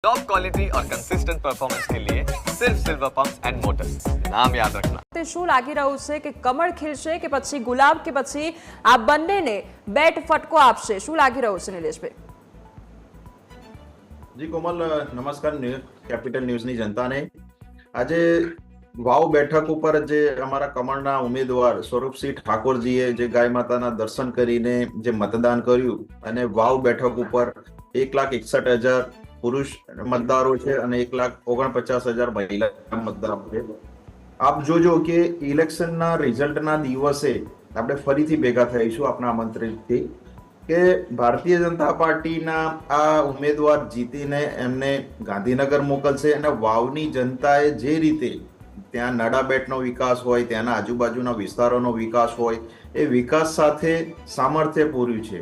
Top quality और consistent performance के लिए सिर्फ सिल्वर पंप्स एंड मोटर्स, नाम याद रखना। તે શું લાગી રહ્યું છે કે કમળ ખીલશે કે પછી ગુલાબ કે પછી આ બંનેને બેટ ફટકો આપશે? શું લાગી રહ્યું છે નિલેશભાઈ? જી કોમલ, નમસ્કાર કેપિટલ ન્યૂઝની જનતાને. આજે વાવ બેઠક ઉપર જે અમારા કમળના ઉમેદવાર સ્વરૂપસિંહ ઠાકોરજીએ જે ગાય માતાના દર્શન કરીને જે મતદાન કર્યું અને વાવ બેઠક ઉપર 1,61,000 પુરુષ મતદારો છે અને 1,49,000 મહિલા મતદારો છે. આપ જોજો કે ઇલેક્શનના રિઝલ્ટના દિવસે આપણે ફરીથી ભેગા થઈશું આપના આમંત્રિતથી કે ભારતીય જનતા પાર્ટીના આ ઉમેદવાર જીતીને એમને ગાંધીનગર મોકલશે અને વાવની જનતાએ જે રીતે ત્યાં નડાબેટનો વિકાસ હોય, ત્યાંના આજુબાજુના વિસ્તારોનો વિકાસ હોય, એ વિકાસ સાથે સામર્થ્ય પૂર્યું છે.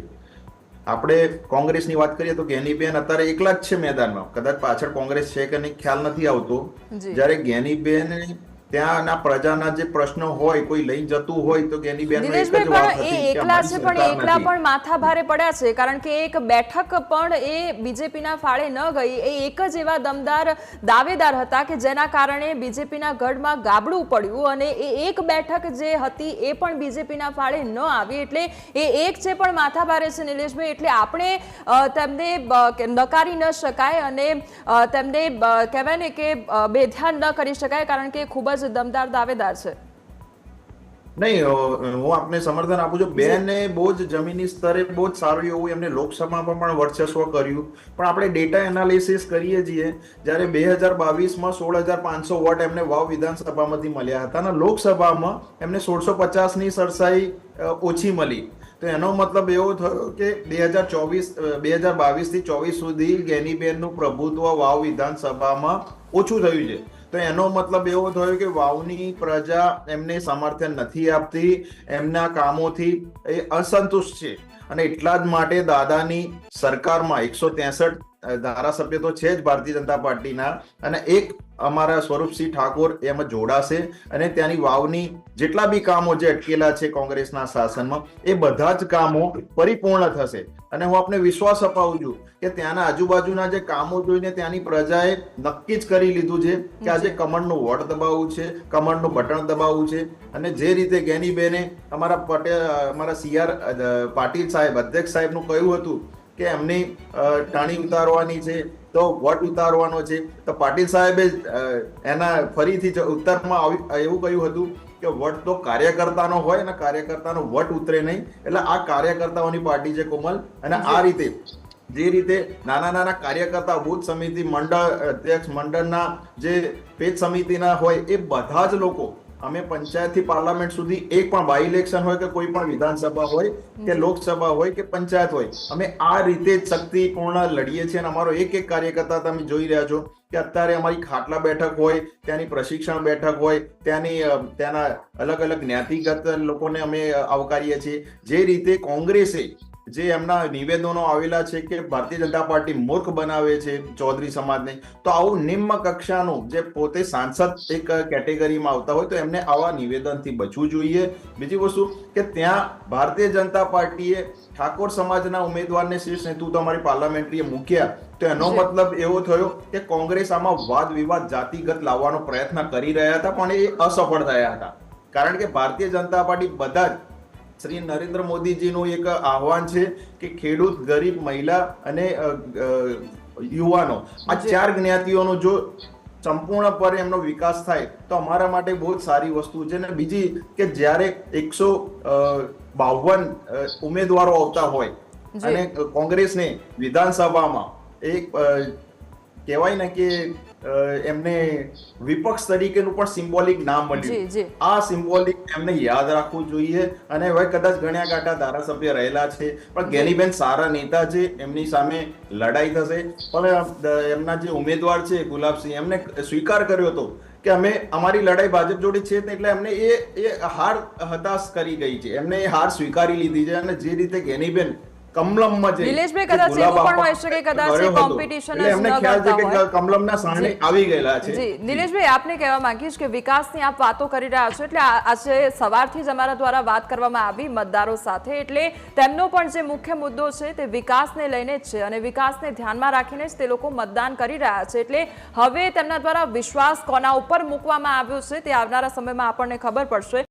આપણે કોંગ્રેસની વાત કરીએ તો જ્ઞાનીબેન અત્યારે એકલા જ છે મેદાનમાં. કદાચ પાછળ કોંગ્રેસ છે કે નહીં ખ્યાલ નથી આવતો. જ્યારે જ્ઞાનીબેન ત્યાંના પ્રજાના જે પ્રશ્નો હોય કોઈ લઈ જતું હોય તો જ્ઞાનીબેન નિલેશભાઈ પણ એ એકલા છે, પણ એકલા પણ માથા ભારે પડ્યા છે, કારણ કે એક બેઠક પણ એ બીજેપીના ફાળે ન ગઈ. એ એક જ એવા દમદાર દાવેદાર હતા કે જેના કારણે બીજેપીના ગઢમાં ગાબડું પડ્યું અને એ એક બેઠક જે હતી એ પણ બીજેપીના ફાળે ન આવી. એટલે એ એક છે પણ માથા ભારે છે નિલેશભાઈ. એટલે આપણે તેમને નકારી ન શકાય અને તેમને કહેવાય ને કે બેધ્યાન ન કરી શકાય, કારણ કે ખૂબ જ દમદાર દાવેદાર છે. નહીં, હું આપને સમર્થન આપું છું. બેને બહુ જ જમીની સ્તરે બહુ જ સારું એવું એમને લોકસભામાં પણ વર્ચસ્વ કર્યું. પણ આપણે ડેટા એનાલિસિસ કરીએ છીએ, જ્યારે 2022માં 16,500 વોટ એમને વાવ વિધાનસભામાંથી મળ્યા હતા અને લોકસભામાં એમને 1,650ની સરસાઈ ઓછી મળી. તો એનો મતલબ એવો થયો કે 2022 થી 24 સુધી જ્ઞાનીબેનનું પ્રભુત્વ વાવ વિધાનસભામાં ઓછું થયું છે. તો એનો મતલબ એવો થયો કે વાવની પ્રજા એમને સમર્થન નથી આપતી, એમના કામોથી એ અસંતુષ્ટ છે અને એટલા જ માટે દાદાની સરકારમાં 163 ધારાસભ્ય તો છે જ ભારતીય જનતા પાર્ટીના અને એક અમારા સ્વરૂપસિંહ ઠાકોર એમાં જોડાશે અને ત્યાંની વાવની જેટલા બી કામો જે અટકેલા છે કોંગ્રેસના શાસનમાં એ બધા જ કામો પરિપૂર્ણ થશે. અને હું આપને વિશ્વાસ અપાવું છું કે ત્યાંના આજુબાજુના જે કામો જોઈને ત્યાંની પ્રજાએ નક્કી જ કરી લીધું છે કે આજે કમળનું વોટ દબાવવું છે, કમળનું બટન દબાવવું છે. અને જે રીતે જ્ઞાનીબેને અમારા CR પાટીલ સાહેબ, અધ્યક્ષ સાહેબનું કહ્યું હતું કે એમની ટાણી ઉતારવાની છે તો વોટ ઉતારવાનો છે, તો પાટીલ સાહેબે એના ફરીથી ઉત્તરમાં એવું કહ્યું હતું કે વોટ તો કાર્યકર્તાનો હોય અને કાર્યકર્તાનો વોટ ઉતરે નહીં. એટલે આ કાર્યકર્તાઓની પાર્ટી છે કોમલ. અને આ રીતે જે રીતે નાના નાના કાર્યકર્તા, બૂથ સમિતિ, મંડળ અધ્યક્ષ, મંડળના જે પેજ સમિતિના હોય એ બધા જ લોકો અમે પંચાયતથી પાર્લામેન્ટ સુધી એક પણ બાય ઇલેક્શન હોય કે કોઈ પણ વિધાનસભા હોય કે લોકસભા હોય કે પંચાયત હોય, અમે આ રીતે જ શક્તિપૂર્ણ લડીએ છીએ. અને અમારો એક એક કાર્યકર્તા તમે જોઈ રહ્યા છો કે અત્યારે અમારી ખાટલા બેઠક હોય, ત્યાંની પ્રશિક્ષણ બેઠક હોય, ત્યાંના અલગ અલગ જ્ઞાતિગત લોકોને અમે આવકારીએ છીએ. જે રીતે કોંગ્રેસે જે એમના નિવેદનો આવેલા છે કે ભારતીય જનતા પાર્ટી મૂર્ખ બનાવે છે ચૌધરી સમાજને, તો આવું નિમ્ન કક્ષાનું જે પોતે સાંસદ એક કેટેગરીમાં આવતા હોય તો એમને આવા નિવેદનથી બચવું જોઈએ. બીજી વસ્તુ કે ત્યાં ભારતીય જનતા પાર્ટીએ ઠાકોર સમાજના ઉમેદવારને શીર્ષ નેતૃત્વ અમારી પાર્લામેન્ટરીએ મૂક્યા, તો એનો મતલબ એવો થયો કે કોંગ્રેસ આમાં વાદ વિવાદ જાતિગત લાવવાનો પ્રયત્ન કરી રહ્યા હતા પણ એ અસફળ થયા હતા. કારણ કે ભારતીય જનતા પાર્ટી બધા જ શ્રી નરેન્દ્ર મોદીજીનું એક આહવાન છે કે ખેડૂત, ગરીબ, મહિલા અને યુવાનો, આ 4 જ્ઞાતિઓનો જો સંપૂર્ણપણે એમનો વિકાસ થાય તો અમારા માટે બહુ જ સારી વસ્તુ છે. અને બીજી કે જ્યારે 152 ઉમેદવારો આવતા હોય અને કોંગ્રેસને વિધાનસભામાં એક કહેવાય ને કે એમને વિપક્ષ તરીકેનું પણ સિમ્બોલિક નામ મળ્યું. આ સિમ્બોલિક એમને યાદ રાખવું જોઈએ. અને હવે કદાચ ગણ્યા ગાંઠા ધારાસભ્ય રહેલા છે પણ જ્ઞાનીબેન સારા નેતા છે, એમની સામે લડાઈ થશે. પણ એમના જે ઉમેદવાર છે ગુલાબસિંહ, એમને સ્વીકાર કર્યો હતો કે અમે અમારી લડાઈ ભાજપ જોડે છે, એટલે એમને એ હાર હતાશ કરી ગઈ છે, એમને એ હાર સ્વીકારી લીધી છે. અને જે રીતે જ્ઞાનીબેન કમલમમાં જે નિલેશભાઈ, કદાચ જે ગુલાબ એવું પણ આપવા હોઈ શકે, કદાચ એ ગયો હતો. competition એટલે જ એમને ન ખ્યાલ છે કરતા કે હોય. કમલમના સાણે આવી ગયેલા છે. જી નિલેશભાઈ, આપને કહેવા માંગીશ કે વિકાસની આપ વાતો કરી રહ્યા છો, એટલે આજે સવારથી જ અમારા દ્વારા વાત કરવામાં આવી મતદારો સાથે, એટલે તેમનો પણ જે મુખ્ય મુદ્દો છે તે વિકાસને લઈને જ છે અને વિકાસને ધ્યાનમાં રાખીને જ તે લોકો મતદાન કરી રહ્યા છે. એટલે હવે તેમના દ્વારા વિશ્વાસ કોના ઉપર મૂકવામાં આવ્યો છે તે આવનારા સમયમાં આપણને ખબર પડશે.